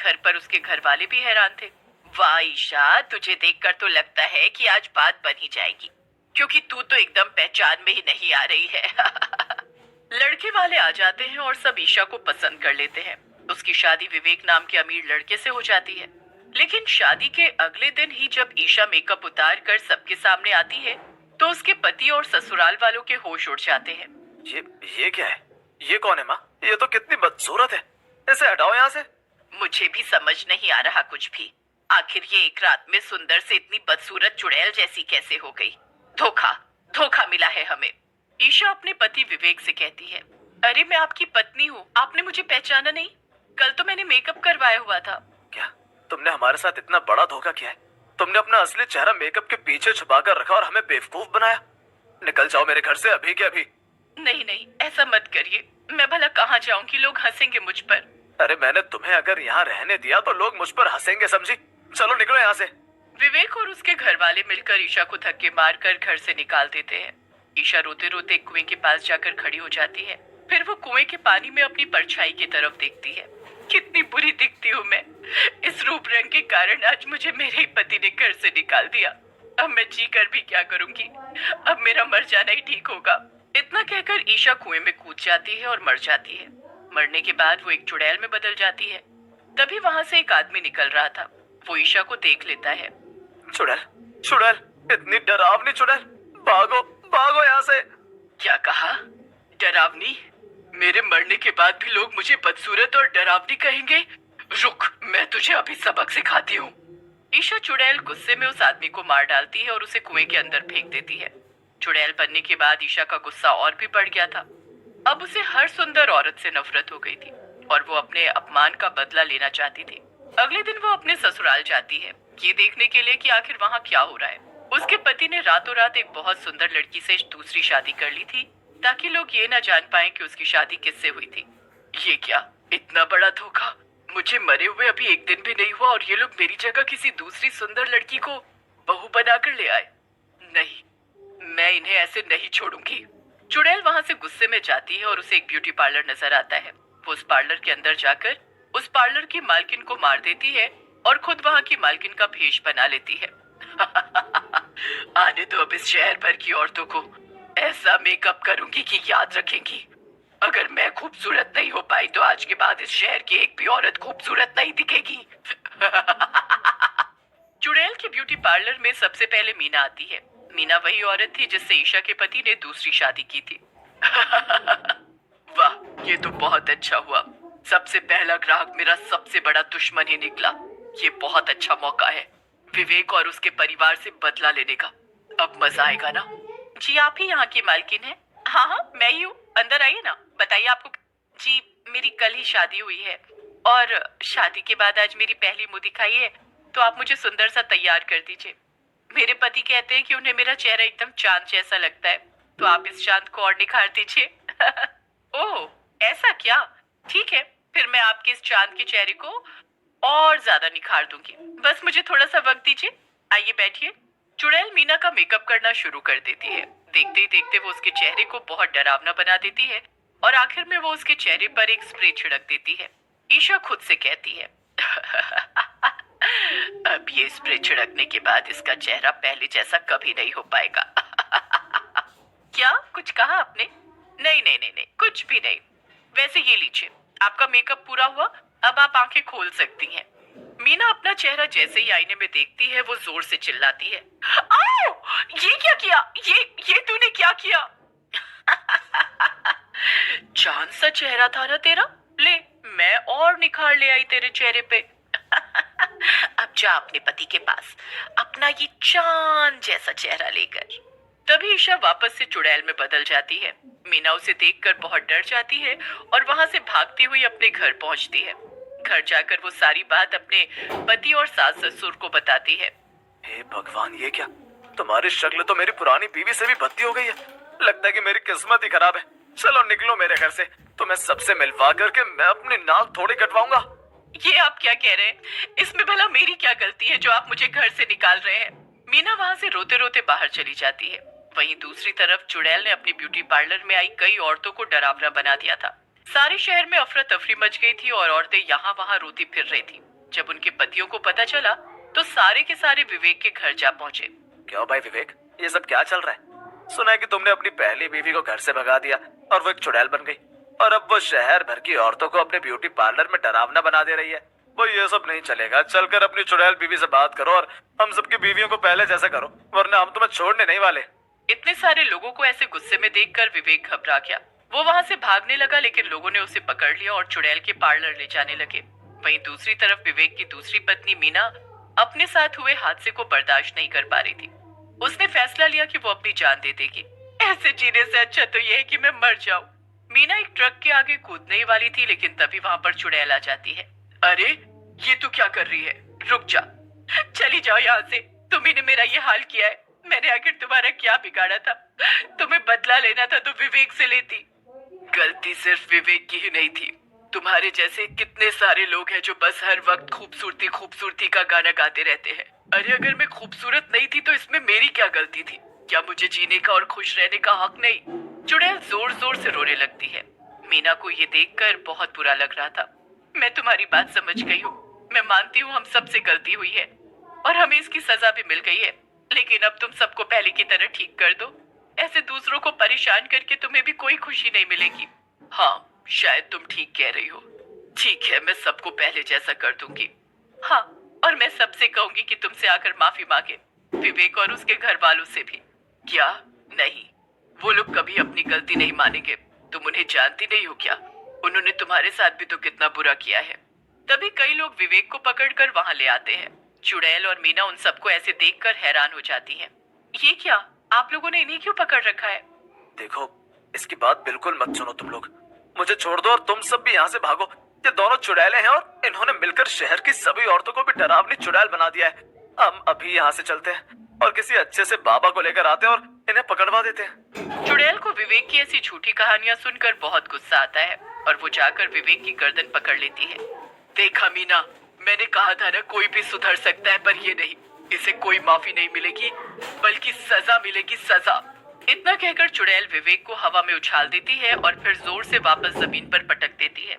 घर पर उसके घर वाले भी हैरान थे। वाह ईशा, तुझे देखकर तो लगता है कि आज बात बन ही जाएगी, क्योंकि तू तो एकदम पहचान में ही नहीं आ रही है। लड़के वाले आ जाते हैं और सब ईशा को पसंद कर लेते हैं। उसकी शादी विवेक नाम के अमीर लड़के से हो जाती है। लेकिन शादी के अगले दिन ही जब ईशा मेकअप उतार कर सबके सामने आती है तो उसके पति और ससुराल वालों के होश उड़ जाते हैं। ये ये क्या है? ये कौन है माँ? ये तो कितनी बदसूरत है। इसे हटाओ यहाँ से। मुझे भी समझ नहीं आ रहा कुछ भी। आखिर ये एक रात में सुंदर से इतनी बदसूरत चुड़ैल जैसी कैसे हो गई? धोखा, धोखा मिला है हमें। ईशा अपने पति विवेक से कहती है, अरे मैं आपकी पत्नी हूँ, आपने मुझे पहचाना नहीं? कल तो मैंने मेकअप करवाया हुआ था। क्या तुमने हमारे साथ इतना बड़ा धोखा किया है? तुमने अपना असली चेहरा मेकअप के पीछे छुपा कर रखा और हमें बेवकूफ बनाया। निकल जाओ मेरे घर से अभी के अभी। नहीं नहीं, ऐसा मत करिए। मैं भला कहाँ जाऊंगी, लोग हंसेंगे मुझ पर। अरे मैंने तुम्हें अगर यहाँ रहने दिया तो लोग मुझ पर हंसेंगे, समझी? चलो निकलो यहाँ से। विवेक और उसके घर वाले मिलकर ईशा को धक्के मारकर घर से निकाल देते हैं। ईशा रोते रोते कुएं के पास जाकर खड़ी हो जाती है। फिर वो कुएं के पानी में अपनी परछाई की तरफ देखती है। कितनी बुरी दिखती हूँ मैं। इस रूप रंग के कारण आज मुझे मेरे ही पति ने घर से निकाल दिया। अब मैं जी कर भी क्या करूंगी? अब मेरा मर जाना ही ठीक होगा। इतना कहकर ईशा कुएं में कूद जाती है और मर जाती है। मरने के बाद वो एक चुड़ैल में बदल जाती है। तभी वहां से एक आदमी निकल रहा था। वो ईशा को देख लेता है। चुड़ैल, चुड़ैल, इतनी डरावनी चुड़ैल, भागो, भागो यहाँ से। क्या कहा? डरावनी? मेरे मरने के बाद भी लोग मुझे बदसूरत और डरावनी कहेंगे? रुक, मैं तुझे अभी सबक सिखाती हूँ। ईशा चुड़ैल गुस्से में उस आदमी को मार डालती है और उसे कुएं के अंदर फेंक देती है। चुड़ैल बनने के बाद ईशा का गुस्सा और भी बढ़ गया था। अब उसे हर सुंदर औरत से नफरत हो गई थी और वो अपने अपमान का बदला लेना चाहती थी। अगले दिन वो अपने ससुराल जाती है, ये देखने के लिए कि आखिर वहाँ क्या हो रहा है। उसके पति ने रातों रात एक बहुत सुंदर लड़की से दूसरी शादी कर ली थी ताकि लोग ये ना जान पाएं कि उसकी शादी किससे हुई थी। ये क्या, इतना बड़ा धोखा! मुझे मरे हुए अभी एक दिन भी नहीं हुआ और ये लोग मेरी जगह किसी दूसरी सुंदर लड़की को बहू बनाकर ले आए। नहीं, मैं इन्हें ऐसे नहीं छोड़ूंगी। चुड़ैल वहां से गुस्से में जाती है और उसे एक ब्यूटी पार्लर नजर आता है। वो उस पार्लर के अंदर जाकर उस पार्लर की मालकिन को मार देती है और खुद वहां की मालकिन का भेष बना लेती है। आने दो अब इस शहर भर की औरतों को। ऐसा मेकअप करूंगी कि याद रखेंगी। अगर मैं खूबसूरत नहीं हो पाई तो आज के बाद इस शहर की एक भी औरत खूबसूरत नहीं दिखेगी। चुड़ैल के ब्यूटी पार्लर में सबसे पहले मीना आती है। मीना वही औरत थी जिससे ईशा के पति ने दूसरी शादी की थी। वाह, ये तो बहुत अच्छा हुआ। सबसे पहला ग्राहक मेरा सबसे बड़ा दुश्मन ही निकला। ये बहुत अच्छा मौका है विवेक और उसके परिवार से बदला लेने का। अब मजा आएगा ना? जी, आप ही यहाँ की मालकिन हैं? हाँ हाँ, मैं ही हूँ। अंदर आइए ना, बताइए आपको। जी, मेरी कल ही शादी हुई है और शादी के बाद आज मेरी पहली मुँह दिखाई है, तो आप मुझे सुंदर सा तैयार कर दीजिए। मेरे पति कहते हैं कि उन्हें मेरा चेहरा एकदम चांद जैसा लगता है, तो आप इस चांद को और निखार दीजिए। ओह, ऐसा क्या? ठीक है, फिर मैं आपके इस चांद के चेहरे को और ज्यादा निखार दूंगी। बस मुझे थोड़ा सा वक्त दीजिए। आइए बैठिए। चुड़ैल मीना का मेकअप करना शुरू कर देती है। देखते ही देखते वो उसके चेहरे को बहुत डरावना बना देती है और आखिर में वो उसके चेहरे पर एक स्प्रे छिड़क देती है। ईशा खुद से कहती है, अब ये स्प्रे छिड़कने के बाद इसका चेहरा पहले जैसा कभी नहीं हो पाएगा। क्या कुछ कहा आपने? नहीं नहीं नहीं नहीं, कुछ भी नहीं। वैसे ये लीजिए, आपका मेकअप पूरा हुआ, अब आप आंखें खोल सकती हैं। मीना अपना चेहरा जैसे ही आईने में देखती है वो जोर से चिल्लाती है, आओ! ये क्या किया? ये तूने क्या किया? चांद सा चेहरा था ना तेरा, ले मैं और निखार ले आई तेरे चेहरे पे। अब जा अपने पति के पास अपना ये चांद जैसा चेहरा लेकर। तभी ईशा वापस से चुड़ैल में बदल जाती है। मीना उसे देखकर बहुत डर जाती है और वहां से भागती हुई अपने घर पहुंचती है। घर जाकर वो सारी बात अपने पति और सास ससुर को बताती है। हे भगवान, ये क्या? तुम्हारी शक्ल तो मेरी पुरानी बीवी से भी भद्दी हो गई है। लगता है कि मेरी किस्मत ही खराब है। चलो निकलो मेरे घर से, तुम्हें सबसे मिलवा करके मैं अपनी नाक थोड़ी कटवाऊंगा। ये आप क्या कह रहे हैं? इसमें भला मेरी क्या गलती है जो आप मुझे घर से निकाल रहे हैं? मीना वहां से रोते रोते बाहर चली जाती है। वहीं दूसरी तरफ चुड़ैल ने अपनी ब्यूटी पार्लर में आई कई औरतों को डरावना बना दिया था। सारे शहर में अफरा तफरी मच गई थी और औरतें यहाँ वहाँ रोती फिर रही थी। जब उनके पतियों को पता चला तो सारे के सारे विवेक के घर जा पहुंचे। क्यों भाई विवेक, ये सब क्या चल रहा है? सुना है कि तुमने अपनी पहली बीवी को घर से भगा दिया और वो एक चुड़ैल बन गई, और अब वो शहर भर की औरतों को अपने ब्यूटी पार्लर में डरावना बना दे रही है। वो ये सब नहीं चलेगा, चलकर अपनी चुड़ैल बीवी से बात करो और हम सबकी बीवियों को पहले जैसा करो, वरना हम तुम्हें छोड़ने नहीं वाले। इतने सारे लोगों को ऐसे गुस्से में देखकर विवेक घबरा गया। वो वहां से भागने लगा, लेकिन लोगों ने उसे पकड़ लिया और चुड़ैल के पार्लर ले जाने लगे। वहीं दूसरी तरफ विवेक की दूसरी पत्नी मीना अपने साथ हुए हादसे को बर्दाश्त नहीं कर पा रही थी। उसने फैसला लिया कि वो अपनी जान दे देगी। ऐसे जीने से अच्छा तो यह है कि मैं मर जाऊं। मीना एक ट्रक के आगे कूदने ही वाली थी, लेकिन तभी वहां पर चुड़ैल आ जाती है। अरे ये तू क्या कर रही है? रुक जा, चली जाओ यहाँ से। तुम्ही ने मेरा ये हाल किया है। मैंने आखिर तुम्हारा क्या बिगाड़ा था? तुम्हें बदला लेना था तो विवेक से लेती। गलती सिर्फ विवेक की ही नहीं थी, तुम्हारे जैसे कितने सारे लोग हैं जो बस हर वक्त खूबसूरती खूबसूरती का गाना गाते रहते हैं। अरे अगर मैं खूबसूरत नहीं थी तो इसमें मेरी क्या गलती थी? क्या मुझे जीने का और खुश रहने का हक नहीं? चुड़ैल जोर जोर से रोने लगती है। मीना को ये देखकर बहुत बुरा लग रहा था। मैं तुम्हारी बात समझ गई हूँ, मैं मानती हूँ हम सबसे गलती हुई है और हमें इसकी सजा भी मिल गई है, लेकिन अब तुम सबको पहले की तरह ठीक कर दो। ऐसे दूसरों को परेशान करके तुम्हें भी कोई खुशी नहीं मिलेगी। हाँ, शायद तुम ठीक कह रही हो। ठीक है, मैं सबको पहले जैसा कर दूंगी। हाँ, और मैं सबसे कहूंगी कि तुमसे आकर माफी मांगे, विवेक और उसके घर वालों से भी। क्या? नहीं, वो लोग कभी अपनी गलती नहीं मानेंगे। तुम उन्हें जानती नहीं हो क्या? उन्होंने तुम्हारे साथ भी तो कितना बुरा किया है। तभी कई लोग विवेक को पकड़कर वहां ले आते हैं। चुड़ैल और मीना उन सबको ऐसे देखकर हैरान हो जाती हैं। ये क्या, आप लोगों ने इन्हें क्यों पकड़ रखा है? देखो, इसकी बात बिल्कुल मत सुनो तुम लोग। मुझे छोड़ दो और तुम सब भी यहाँ से भागो। ये दोनों चुड़ैलें हैं और इन्होंने मिलकर शहर की सभी औरतों को भी डरावनी चुड़ैल बना दिया है। हम अभी यहाँ से चलते हैं और किसी अच्छे से बाबा को लेकर आते हैं और इन्हें पकड़वा देते हैं। चुड़ैल को विवेक की ऐसी झूठी कहानियां सुनकर बहुत गुस्सा आता है और वो जाकर विवेक की गर्दन पकड़ लेती है। देखा मीना, मैंने कहा था ना, कोई भी सुधर सकता है, पर ये नहीं। इसे कोई माफी नहीं मिलेगी, बल्कि सजा मिलेगी, सजा। इतना कहकर चुड़ैल विवेक को हवा में उछाल देती है और फिर जोर से वापस जमीन पर पटक देती है।